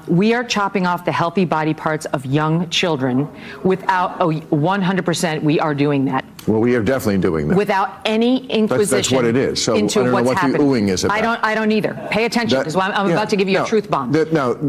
We are chopping off the healthy body parts of young children without, 100% we are doing that. Well, we are definitely doing that. Without any inquisition. That's what it is. So into I don't know what happened. the oohing is about. I don't either. Pay attention, because I'm about to give you a truth bomb.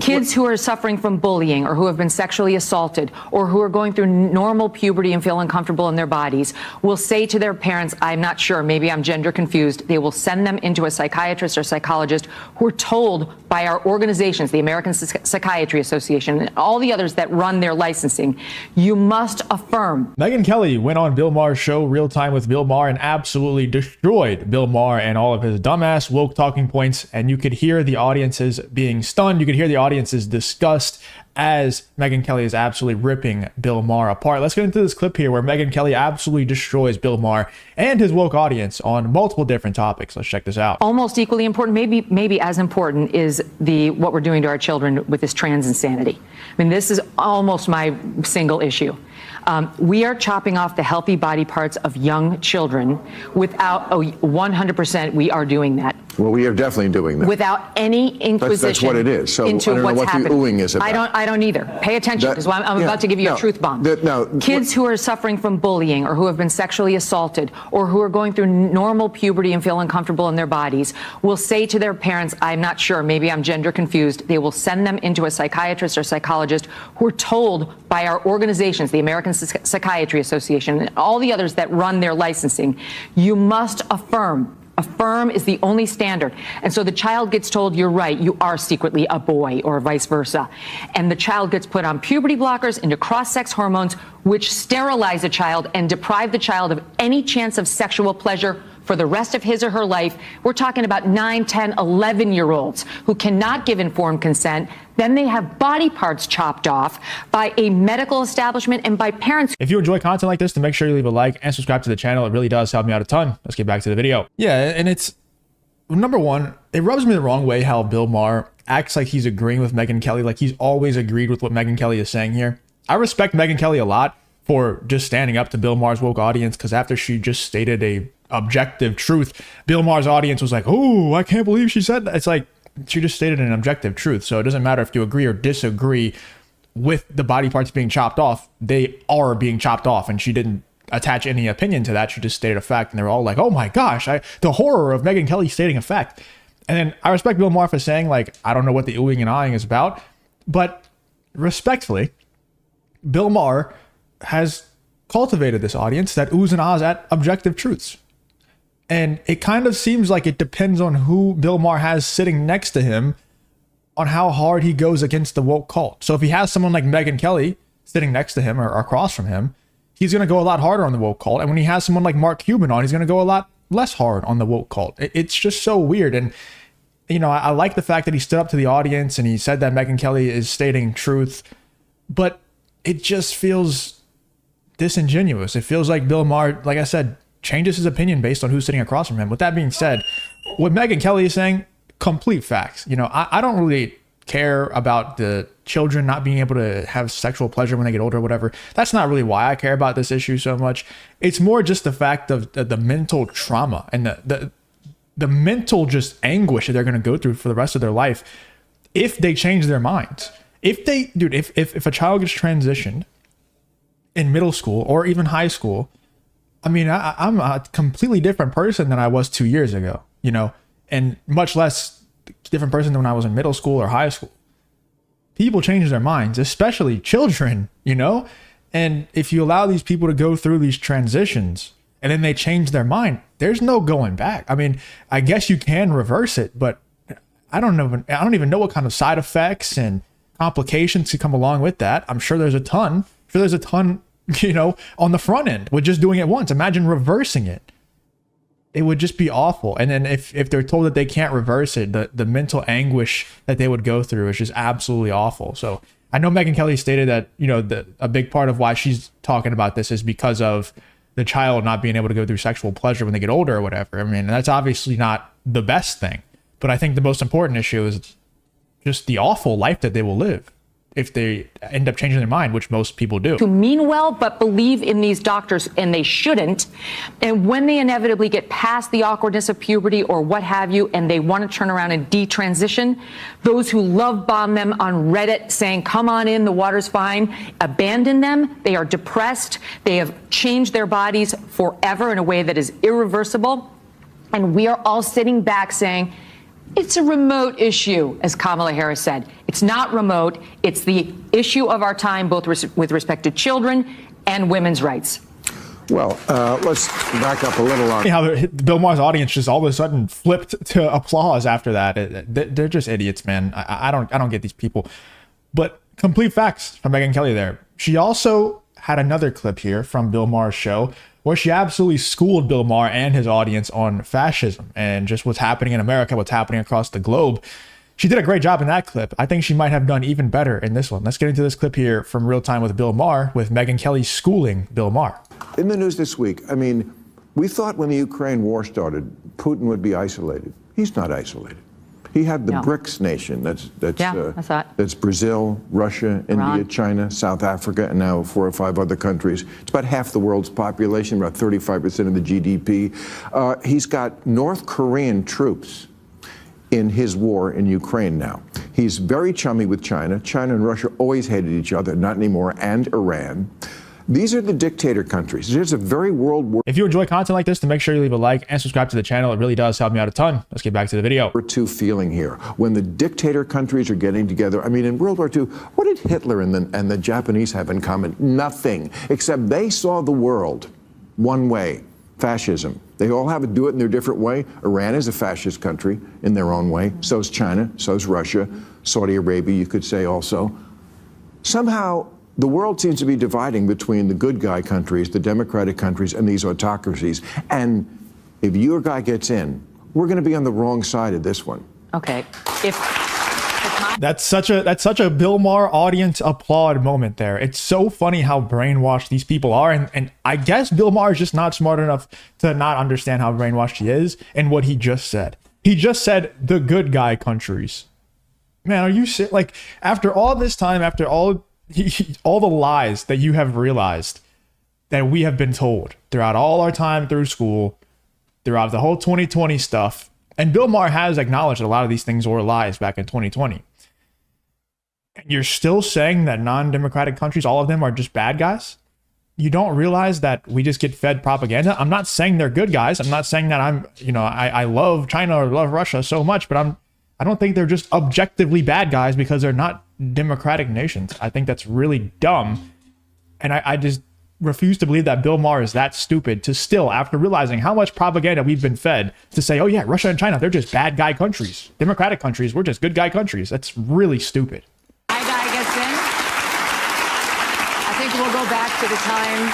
Kids who are suffering from bullying, or who have been sexually assaulted, or who are going through normal puberty and feel uncomfortable in their bodies, will say to their parents, I'm not sure, maybe I'm gender confused. They will send them into a psychiatrist or psychologist who are told by our organizations, the American Psychiatry Association, and all the others that run their licensing, you must affirm. Megyn Kelly went on Bill Maher's show Real Time with Bill Maher and absolutely destroyed Bill Maher and all of his dumbass woke talking points, and you could hear the audiences being stunned. You could hear the audience's disgust as Megyn Kelly is absolutely ripping Bill Maher apart. Let's get into this clip here where Megyn Kelly absolutely destroys Bill Maher and his woke audience on multiple different topics. Let's check this out. Almost equally important, maybe as important, is what we're doing to our children with this trans insanity. I mean, this is almost my single issue. We are chopping off the healthy body parts of young children without, 100% we are doing that. Well, we are definitely doing that. Without any inquisition. That's what it is. So into I don't know what happened. the oohing is about. I don't either. Pay attention, because I'm about to give you a truth bomb. Kids who are suffering from bullying, or who have been sexually assaulted, or who are going through normal puberty and feel uncomfortable in their bodies, will say to their parents, I'm not sure, maybe I'm gender confused. They will send them into a psychiatrist or psychologist who are told by our organizations, the American Psychiatry Association, and all the others that run their licensing, you must affirm. Affirm is the only standard. And so the child gets told, you're right, you are secretly a boy, or vice versa. And the child gets put on puberty blockers, into cross-sex hormones, which sterilize a child and deprive the child of any chance of sexual pleasure for the rest of his or her life. We're talking about 9, 10, 11-year-olds who cannot give informed consent. Then they have body parts chopped off by a medical establishment and by parents. If you enjoy content like this, then make sure you leave a like and subscribe to the channel. It really does help me out a ton. Let's get back to the video. Yeah, and it's, number one, it rubs me the wrong way how Bill Maher acts like he's agreeing with Megyn Kelly, like he's always agreed with what Megyn Kelly is saying here. I respect Megyn Kelly a lot for just standing up to Bill Maher's woke audience, because after she just stated a objective truth, Bill Maher's audience was like, oh, I can't believe she said that. It's like, she just stated an objective truth. So it doesn't matter if you agree or disagree with the body parts being chopped off. They are being chopped off, and she didn't attach any opinion to that. She just stated a fact, and they were all like, oh my gosh, the horror of Megyn Kelly stating a fact. And then I respect Bill Maher for saying, like, I don't know what the oohing and eyeing is about, but respectfully, Bill Maher has cultivated this audience that oohs and ahs at objective truths. And it kind of seems like it depends on who Bill Maher has sitting next to him on how hard he goes against the woke cult. So if he has someone like Megyn Kelly sitting next to him or across from him, he's going to go a lot harder on the woke cult. And when he has someone like Mark Cuban on, he's going to go a lot less hard on the woke cult. It's just so weird. And, you know, I like the fact that he stood up to the audience and he said that Megyn Kelly is stating truth, but it just feels disingenuous. It feels like Bill Maher, like I said, changes his opinion based on who's sitting across from him. With that being said, what Megyn Kelly is saying, complete facts. You know, I don't really care about the children not being able to have sexual pleasure when they get older or whatever. That's not really why I care about this issue so much. It's more just the fact of the mental trauma and the mental just anguish that they're going to go through for the rest of their life if they change their minds. If a child gets transitioned in middle school or even high school, I mean, I'm a completely different person than I was 2 years ago, you know, and much less different person than when I was in middle school or high school. People change their minds, especially children, you know, and if you allow these people to go through these transitions and then they change their mind, there's no going back. I mean, I guess you can reverse it, but I don't even know what kind of side effects and complications could come along with that. I'm sure there's a ton. You know, on the front end with just doing it once. Imagine reversing it. It would just be awful. And then if they're told that they can't reverse it, the mental anguish that they would go through is just absolutely awful. So I know Megyn Kelly stated that, you know, a big part of why she's talking about this is because of the child not being able to go through sexual pleasure when they get older or whatever. I mean, that's obviously not the best thing, but I think the most important issue is just the awful life that they will live. if they end up changing their mind, which most people do. Who mean well but believe in these doctors, and they shouldn't. And when they inevitably get past the awkwardness of puberty or what have you, and they want to turn around and detransition, those who love bomb them on Reddit saying, come on in, the water's fine, abandon them. They are depressed. They have changed their bodies forever in a way that is irreversible. And we are all sitting back saying, it's a remote issue, as Kamala Harris said. It's not remote. It's the issue of our time, both with respect to children and women's rights. Well, let's back up a little on how Bill Maher's audience just all of a sudden flipped to applause after that. They're just idiots, man. I don't get these people. But complete facts from Megyn Kelly there. She also had another clip here from Bill Maher's show where she absolutely schooled Bill Maher and his audience on fascism and just what's happening in America, what's happening across the globe. She did a great job in that clip. I think she might have done even better in this one. Let's get into this clip here from Real Time with Bill Maher, with Megyn Kelly schooling Bill Maher. In the news this week, I mean, we thought when the Ukraine war started, Putin would be isolated. He's not isolated. He had the BRICS nation. That's Brazil, Russia, Iran, India, China, South Africa, and now 4 or 5 other countries. It's about half the world's population, about 35% of the GDP. He's got North Korean troops in his war in Ukraine now. He's very chummy with China. China and Russia always hated each other, not anymore, and Iran. These are the dictator countries. There's a very World War If you enjoy content like this, then make sure you leave a like and subscribe to the channel. It really does help me out a ton. Let's get back to the video. II feeling here. When the dictator countries are getting together, I mean, in World War II, what did Hitler and the Japanese have in common? Nothing, except they saw the world one way, fascism. They all have to do it in their different way. Iran is a fascist country in their own way. So is China, so is Russia, Saudi Arabia, you could say also. Somehow, the world seems to be dividing between the good guy countries, the democratic countries, and these autocracies. And if your guy gets in, we're going to be on the wrong side of this one. Okay. That's such a Bill Maher audience applaud moment there. It's so funny how brainwashed these people are. And I guess Bill Maher is just not smart enough to not understand how brainwashed he is and what he just said. He just said the good guy countries. Man, are you like, after all this time, after all the lies that you have realized that we have been told throughout all our time through school, throughout the whole 2020 stuff, and Bill Maher has acknowledged that a lot of these things were lies back in 2020. And you're still saying that non-democratic countries, all of them are just bad guys? You don't realize that we just get fed propaganda? I'm not saying they're good guys. I'm not saying that I love China or love Russia so much, but I don't think they're just objectively bad guys because they're not democratic nations. I think that's really dumb. And I just refuse to believe that Bill Maher is that stupid to still, after realizing how much propaganda we've been fed, to say, oh yeah, Russia and China, they're just bad guy countries. Democratic countries, we're just good guy countries. That's really stupid. My guy gets in. I think we'll go back to the time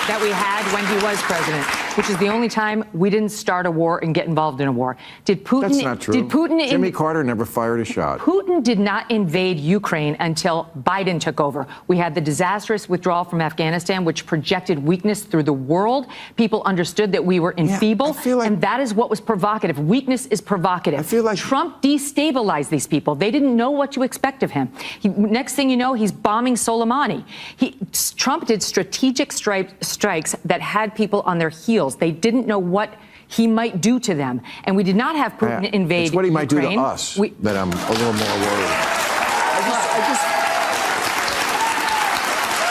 that we had when he was president, which is the only time we didn't start a war and get involved in a war. Did Putin? That's not true. Did Putin? Jimmy Carter never fired a shot. Putin did not invade Ukraine until Biden took over. We had the disastrous withdrawal from Afghanistan, which projected weakness through the world. People understood that we were enfeebled, and that is what was provocative. Weakness is provocative. I feel like Trump destabilized these people. They didn't know what to expect of him. Next thing you know, he's bombing Soleimani. Trump did strategic strikes that had people on their heels. They didn't know what he might do to them. And we did not have Putin invade It's what he might do to Ukraine. us that I'm a little more worried.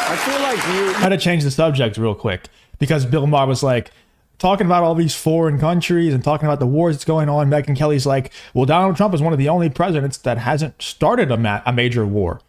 I feel like you had to change the subject real quick because Bill Maher was like talking about all these foreign countries and talking about the wars that's going on. Megyn Kelly's like, well, Donald Trump is one of the only presidents that hasn't started a major war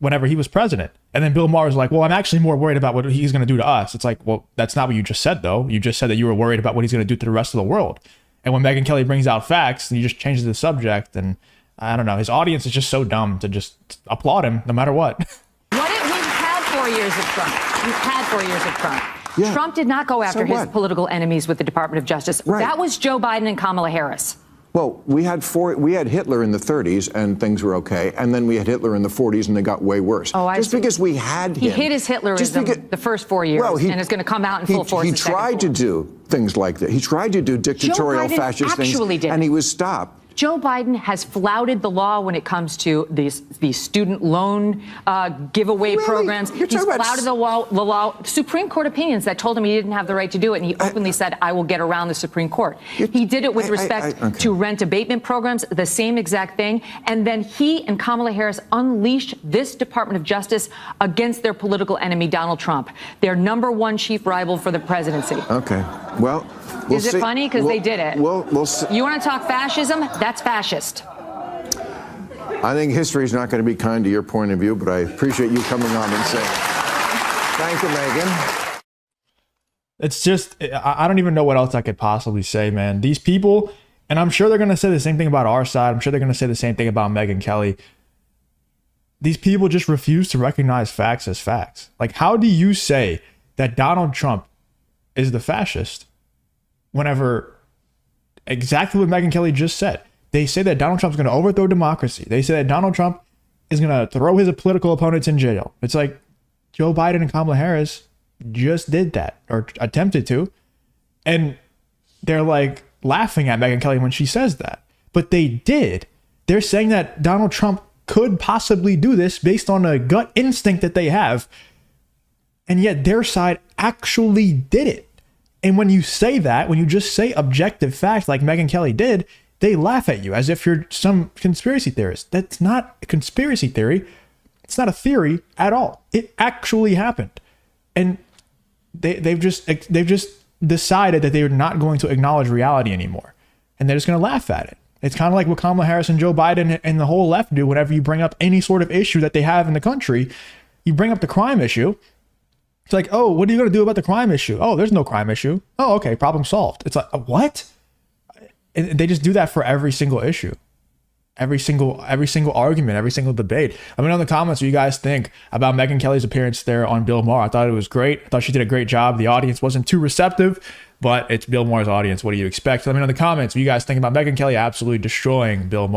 whenever he was president. And then Bill Maher is like, well, I'm actually more worried about what he's going to do to us. It's like, well, that's not what you just said, though. You just said that you were worried about what he's going to do to the rest of the world. And when Megyn Kelly brings out facts, he just changes the subject. And I don't know, his audience is just so dumb to just applaud him no matter what. We've had 4 years of Trump. We've had 4 years of Trump. Yeah. Trump did not go after his political enemies with the Department of Justice. Right. That was Joe Biden and Kamala Harris. Well, we had Hitler in the 30s and things were okay, and then we had Hitler in the 40s and they got way worse. Oh, just because we had him. He hid his Hitlerism the first 4 years, and it's going to come out in full force. He tried to do things like that. He tried to do dictatorial fascist things, and he was stopped. Joe Biden has flouted the law when it comes to these student loan giveaway programs. He's flouted the law. Supreme Court opinions that told him he didn't have the right to do it, and he openly said, I will get around the Supreme Court. He did it with respect to rent abatement programs, the same exact thing. And then he and Kamala Harris unleashed this Department of Justice against their political enemy, Donald Trump, their #1 chief rival for the presidency. Okay. Well, is it funny? Because they did it. We'll see. You want to talk fascism? That's fascist. I think history is not going to be kind to your point of view, but I appreciate you coming on and saying it. Thank you, Megyn. It's just, I don't even know what else I could possibly say, man. These people, and I'm sure they're going to say the same thing about our side. I'm sure they're going to say the same thing about Megyn Kelly. These people just refuse to recognize facts as facts. Like, how do you say that Donald Trump is the fascist whenever exactly what Megyn Kelly just said? They say that Donald Trump's going to overthrow democracy. They say that Donald Trump is going to throw his political opponents in jail. It's like Joe Biden and Kamala Harris just did that, or attempted to. And they're like laughing at Megyn Kelly when she says that. But they did. They're saying that Donald Trump could possibly do this based on a gut instinct that they have. And yet their side actually did it. And when you say that, when you just say objective facts like Megyn Kelly did, they laugh at you as if you're some conspiracy theorist. That's not a conspiracy theory. It's not a theory at all. It actually happened. And they've just decided that they're not going to acknowledge reality anymore. And they're just going to laugh at it. It's kind of like what Kamala Harris and Joe Biden and the whole left do whenever you bring up any sort of issue that they have in the country. You bring up the crime issue. It's like, oh, what are you going to do about the crime issue? Oh, there's no crime issue. Oh, okay, problem solved. It's like, what? And they just do that for every single issue, every single argument, every single debate. Let me know in the comments what you guys think about Megyn Kelly's appearance there on Bill Maher. I thought it was great. I thought she did a great job. The audience wasn't too receptive, but it's Bill Maher's audience. What do you expect? Let me know in the comments what you guys think about Megyn Kelly absolutely destroying Bill Maher.